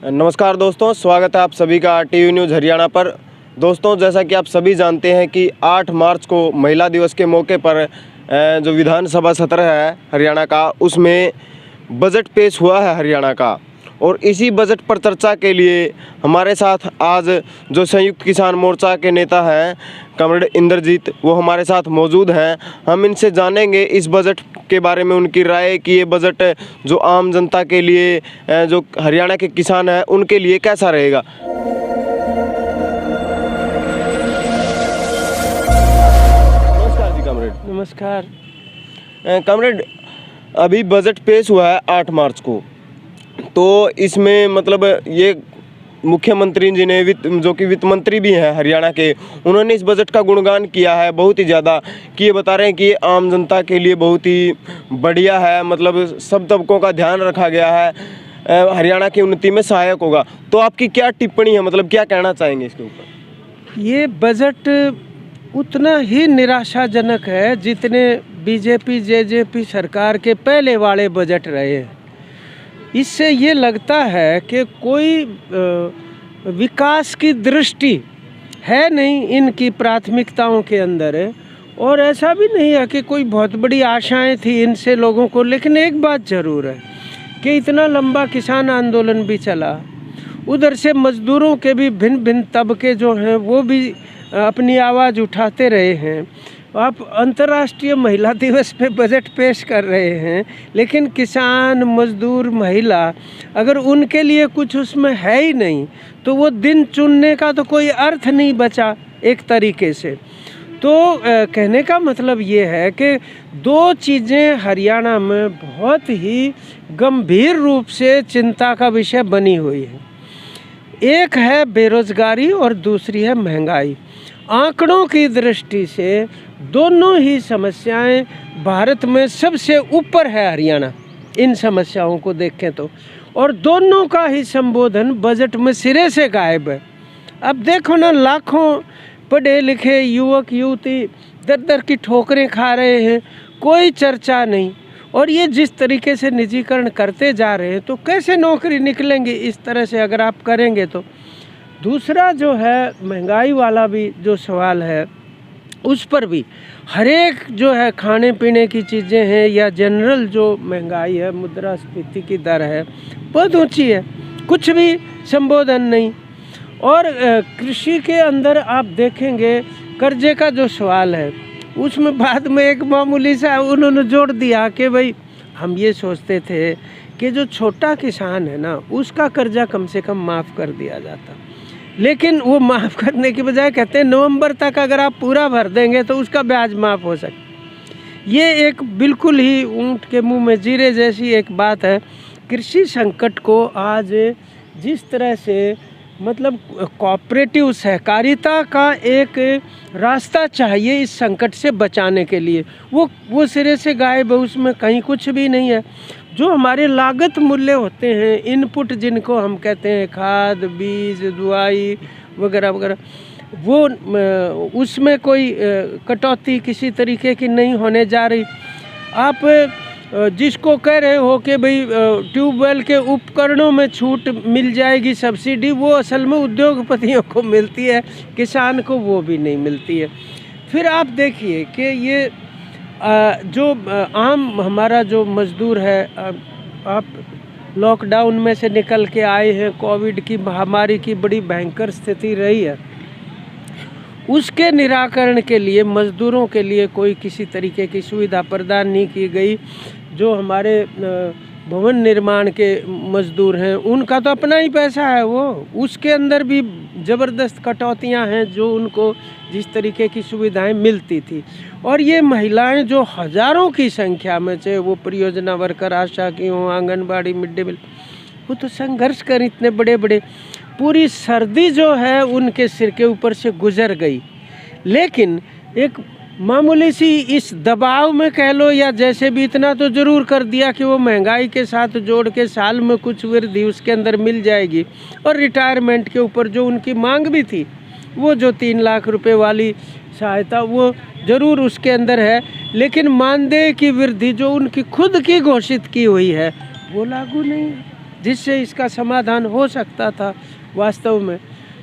नमस्कार दोस्तों, स्वागत है आप सभी का टीवी न्यूज़ हरियाणा पर। दोस्तों, जैसा कि आप सभी जानते हैं कि 8 मार्च को महिला दिवस के मौके पर जो विधानसभा सत्र है हरियाणा का, उसमें बजट पेश हुआ है हरियाणा का। और इसी बजट पर चर्चा के लिए हमारे साथ आज जो संयुक्त किसान मोर्चा के नेता हैं कॉमरेड इंद्रजीत, वो हमारे साथ मौजूद हैं। हम इनसे जानेंगे इस बजट के बारे में उनकी राय कि ये बजट जो आम जनता के लिए, जो हरियाणा के किसान हैं उनके लिए कैसा रहेगा। नमस्कार जी कॉमरेड। नमस्कार। कॉमरेड, अभी बजट पेश हुआ है 8 मार्च को, तो इसमें मतलब ये मुख्यमंत्री जी ने जो कि वित्त मंत्री भी हैं हरियाणा के, उन्होंने इस बजट का गुणगान किया है बहुत ही ज़्यादा, कि ये बता रहे हैं कि ये आम जनता के लिए बहुत ही बढ़िया है, मतलब सब तबकों का ध्यान रखा गया है, हरियाणा की उन्नति में सहायक होगा। तो आपकी क्या टिप्पणी है, मतलब क्या कहना चाहेंगे इसके ऊपर? ये बजट उतना ही निराशाजनक है जितने बीजेपी जेजेपी सरकार के पहले वाले बजट रहे हैं। इससे ये लगता है कि कोई विकास की दृष्टि है नहीं इनकी प्राथमिकताओं के अंदर है। और ऐसा भी नहीं है कि कोई बहुत बड़ी आशाएं थी इनसे लोगों को। लेकिन एक बात ज़रूर है कि इतना लंबा किसान आंदोलन भी चला, उधर से मज़दूरों के भी भिन्न भिन्न तबके जो हैं वो भी अपनी आवाज़ उठाते रहे हैं। आप अंतर्राष्ट्रीय महिला दिवस पे बजट पेश कर रहे हैं, लेकिन किसान, मजदूर, महिला, अगर उनके लिए कुछ उसमें है ही नहीं तो वो दिन चुनने का तो कोई अर्थ नहीं बचा एक तरीके से। तो कहने का मतलब ये है कि दो चीज़ें हरियाणा में बहुत ही गंभीर रूप से चिंता का विषय बनी हुई है। एक है बेरोज़गारी और दूसरी है महंगाई। आंकड़ों की दृष्टि से दोनों ही समस्याएं भारत में सबसे ऊपर है हरियाणा, इन समस्याओं को देखें तो। और दोनों का ही संबोधन बजट में सिरे से गायब है। अब देखो ना, लाखों पढ़े लिखे युवक युवती दर दर की ठोकरें खा रहे हैं, कोई चर्चा नहीं। और ये जिस तरीके से निजीकरण करते जा रहे हैं तो कैसे नौकरी निकलेंगी इस तरह से अगर आप करेंगे तो। दूसरा जो है महंगाई वाला भी जो सवाल है, उस पर भी हर एक जो है खाने पीने की चीज़ें हैं या जनरल जो महंगाई है, मुद्रास्फीति की दर है बहुत ऊंची है, कुछ भी संबोधन नहीं। और कृषि के अंदर आप देखेंगे कर्जे का जो सवाल है, उसमें बाद में एक मामूली सा उन्होंने जोड़ दिया कि भाई हम ये सोचते थे कि जो छोटा किसान है ना उसका कर्जा कम से कम माफ़ कर दिया जाता, लेकिन वो माफ़ करने के बजाय कहते हैं नवंबर तक अगर आप पूरा भर देंगे तो उसका ब्याज माफ़ हो सकता। ये एक बिल्कुल ही ऊँट के मुंह में जीरे जैसी एक बात है। कृषि संकट को आज जिस तरह से मतलब कोऑपरेटिव सहकारिता का एक रास्ता चाहिए इस संकट से बचाने के लिए, वो सिरे से गायब है, उसमें कहीं कुछ भी नहीं है। जो हमारे लागत मूल्य होते हैं, इनपुट जिनको हम कहते हैं, खाद, बीज, दवाई वगैरह वगैरह, वो उसमें कोई कटौती किसी तरीके की नहीं होने जा रही। आप जिसको कह रहे हो कि भाई ट्यूबवेल के उपकरणों में छूट मिल जाएगी, सब्सिडी, वो असल में उद्योगपतियों को मिलती है, किसान को वो भी नहीं मिलती है। फिर आप देखिए कि ये जो आम हमारा जो मज़दूर है, आप लॉकडाउन में से निकल के आए हैं, कोविड की महामारी की बड़ी भयंकर स्थिति रही है, उसके निराकरण के लिए मज़दूरों के लिए कोई किसी तरीके की सुविधा प्रदान नहीं की गई। जो हमारे भवन निर्माण के मज़दूर हैं उनका तो अपना ही पैसा है, वो उसके अंदर भी ज़बरदस्त कटौतियां हैं जो उनको जिस तरीके की सुविधाएं मिलती थी। और ये महिलाएं जो हज़ारों की संख्या में, चाहे वो परियोजना वर्कर, आशा की हों, आंगनबाड़ी, मिड डे मील, वो तो संघर्ष कर इतने बड़े बड़े, पूरी सर्दी जो है उनके सिर के ऊपर से गुजर गई। लेकिन एक मामूली सी इस दबाव में कह लो या जैसे भी, इतना तो ज़रूर कर दिया कि वो महंगाई के साथ जोड़ के साल में कुछ वृद्धि उसके अंदर मिल जाएगी। और रिटायरमेंट के ऊपर जो उनकी मांग भी थी, वो जो 3 लाख रुपए वाली सहायता, वो ज़रूर उसके अंदर है। लेकिन मानदेय की वृद्धि जो उनकी खुद की घोषित की हुई है वो लागू नहीं है। जिससे इसका समाधान हो सकता था वास्तव में।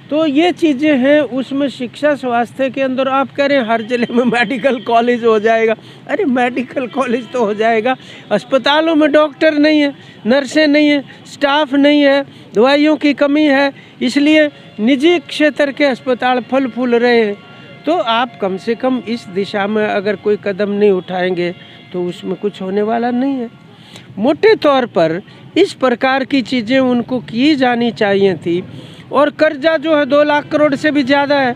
तो ये चीज़ें हैं उसमें। शिक्षा स्वास्थ्य के अंदर आप कह रहे हैं हर जिले में मेडिकल कॉलेज हो जाएगा, अरे मेडिकल कॉलेज तो हो जाएगा, अस्पतालों में डॉक्टर नहीं है, नर्सें नहीं है, स्टाफ नहीं है, दवाइयों की कमी है, इसलिए निजी क्षेत्र के अस्पताल फल फूल रहे हैं। तो आप कम से कम इस दिशा में अगर कोई कदम नहीं उठाएंगे तो उसमें कुछ होने वाला नहीं है। मोटे तौर पर इस प्रकार की चीज़ें उनको की जानी चाहिए थी। और कर्जा जो है 2 लाख करोड़ से भी ज़्यादा है।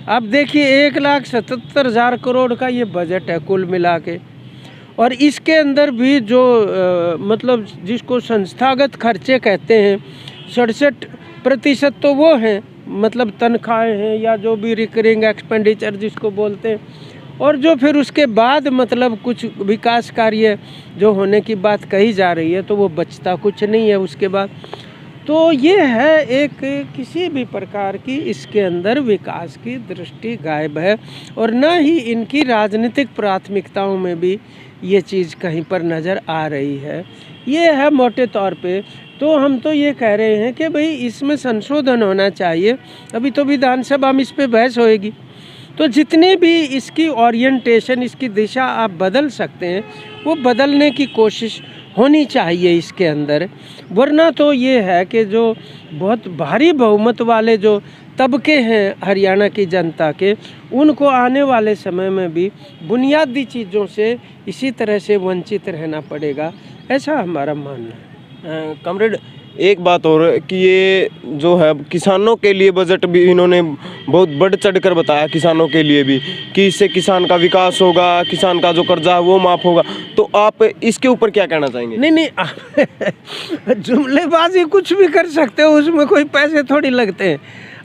आप देखिए 1,77,000 करोड़ का ये बजट है कुल मिला के। और इसके अंदर भी जो मतलब जिसको संस्थागत खर्चे कहते हैं 67% तो वो हैं, मतलब तनख्वाहें हैं या जो भी रिकरिंग एक्सपेंडिचर जिसको बोलते हैं। और जो फिर उसके बाद मतलब कुछ विकास कार्य जो होने की बात कही जा रही है तो वो बचता कुछ नहीं है उसके बाद। तो ये है एक किसी भी प्रकार की इसके अंदर विकास की दृष्टि गायब है। और न ही इनकी राजनीतिक प्राथमिकताओं में भी ये चीज़ कहीं पर नज़र आ रही है। ये है मोटे तौर पे। तो हम तो ये कह रहे हैं कि भाई इसमें संशोधन होना चाहिए। अभी तो विधानसभा में इस पर बहस होएगी, तो जितनी भी इसकी ओरिएंटेशन, इसकी दिशा आप बदल सकते हैं वो बदलने की कोशिश होनी चाहिए इसके अंदर। वरना तो ये है कि जो बहुत भारी बहुमत वाले जो तबके हैं हरियाणा की जनता के, उनको आने वाले समय में भी बुनियादी चीज़ों से इसी तरह से वंचित रहना पड़ेगा, ऐसा हमारा मानना है। कॉमरेड, एक बात और कि ये जो है किसानों के लिए बजट भी इन्होंने बहुत बढ़ चढ़ कर बताया, किसानों के लिए भी, कि इससे किसान का विकास होगा, किसान का जो कर्जा है वो माफ़ होगा। तो आप इसके ऊपर क्या कहना चाहेंगे? नहीं आप जुमलेबाजी कुछ भी कर सकते हो, उसमें कोई पैसे थोड़ी लगते हैं।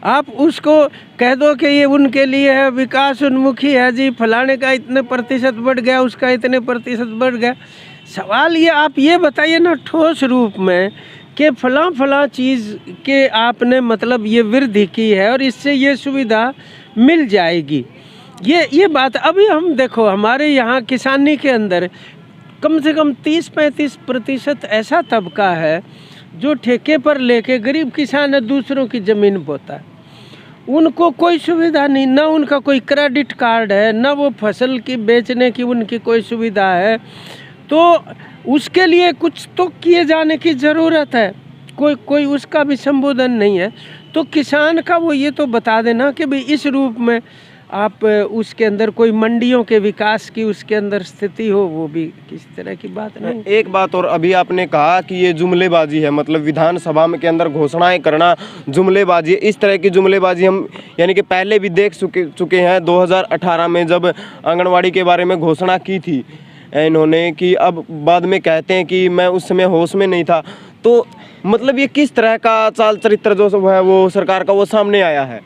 आप उसको कह दो कि ये उनके लिए है, विकास उन्मुखी है जी, फलाने का इतने प्रतिशत बढ़ गया, उसका इतने प्रतिशत बढ़ गया। सवाल ये आप ये बताइए ना ठोस रूप में कि फलां चीज़ के आपने मतलब ये वृद्धि की है और इससे ये सुविधा मिल जाएगी। ये बात अभी हम देखो हमारे यहाँ किसानी के अंदर कम से कम 30-35% ऐसा तबका है जो ठेके पर लेके गरीब किसान है, दूसरों की ज़मीन बोता है। उनको कोई सुविधा नहीं, ना उनका कोई क्रेडिट कार्ड है, ना वो फसल की बेचने की उनकी कोई सुविधा है। तो उसके लिए कुछ तो किए जाने की ज़रूरत है, कोई उसका भी संबोधन नहीं है। तो किसान का वो ये तो बता देना कि भाई इस रूप में आप उसके अंदर कोई मंडियों के विकास की उसके अंदर स्थिति हो, वो भी किसी तरह की बात नहीं। एक बात और, अभी आपने कहा कि ये जुमलेबाजी है, मतलब विधानसभा में के अंदर घोषणाएं करना जुमलेबाजी है। इस तरह की जुमलेबाजी हम यानी कि पहले भी देख चुके हैं। 2018 में जब आंगनवाड़ी के बारे में घोषणा की थी इन्होंने, कि अब बाद में कहते हैं कि मैं उस समय होश में नहीं था। तो मतलब ये किस तरह का चाल चरित्र जो सब है वो सरकार का वो सामने आया है?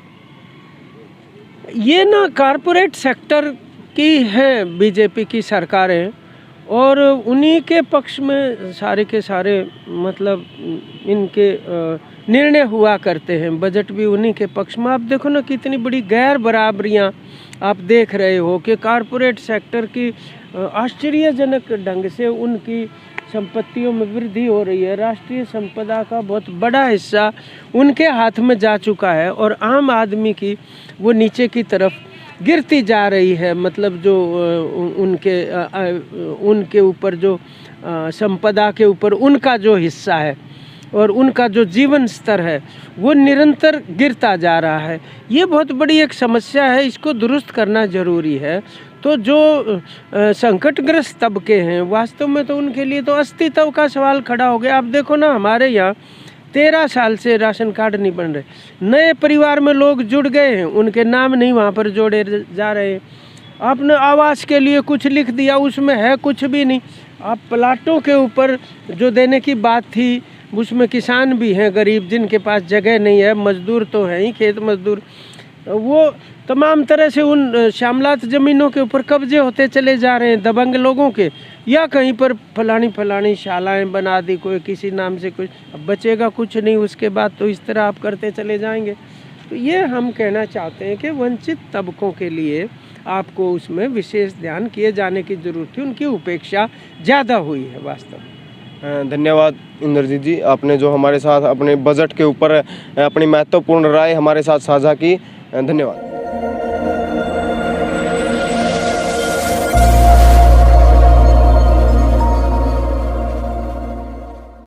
ये ना कारपोरेट सेक्टर की है बीजेपी की सरकारें, और उन्हीं के पक्ष में सारे के सारे मतलब इनके निर्णय हुआ करते हैं। बजट भी उन्हीं के पक्ष में। आप देखो ना कितनी बड़ी गैर बराबरियाँ आप देख रहे हो कि कारपोरेट सेक्टर की आश्चर्यजनक ढंग से उनकी संपत्तियों में वृद्धि हो रही है। राष्ट्रीय संपदा का बहुत बड़ा हिस्सा उनके हाथ में जा चुका है और आम आदमी की वो नीचे की तरफ गिरती जा रही है। मतलब जो उनके ऊपर जो संपदा के ऊपर उनका जो हिस्सा है और उनका जो जीवन स्तर है वो निरंतर गिरता जा रहा है। ये बहुत बड़ी एक समस्या है, इसको दुरुस्त करना ज़रूरी है। तो जो संकटग्रस्त तबके हैं वास्तव में तो उनके लिए तो अस्तित्व का सवाल खड़ा हो गया। आप देखो ना हमारे यहाँ 13 साल से राशन कार्ड नहीं बन रहे, नए परिवार में लोग जुड़ गए हैं, उनके नाम नहीं वहाँ पर जोड़े जा रहे। आपने आवास के लिए कुछ लिख दिया, उसमें है कुछ भी नहीं। आप प्लाटों के ऊपर जो देने की बात थी उसमें किसान भी हैं गरीब जिनके पास जगह नहीं है, मजदूर तो हैं ही, खेत मजदूर, वो तमाम तरह से उन शामलात ज़मीनों के ऊपर कब्जे होते चले जा रहे हैं दबंग लोगों के, या कहीं पर फलानी शालाएं बना दी कोई किसी नाम से, कुछ अब बचेगा कुछ नहीं उसके बाद। तो इस तरह आप करते चले जाएंगे। तो ये हम कहना चाहते हैं कि वंचित तबकों के लिए आपको उसमें विशेष ध्यान किए जाने की ज़रूरत थी, उनकी उपेक्षा ज़्यादा हुई है वास्तव में। धन्यवाद इंद्रजीत जी, आपने जो हमारे साथ अपने बजट के ऊपर अपनी महत्वपूर्ण राय हमारे साथ साझा की। धन्यवाद।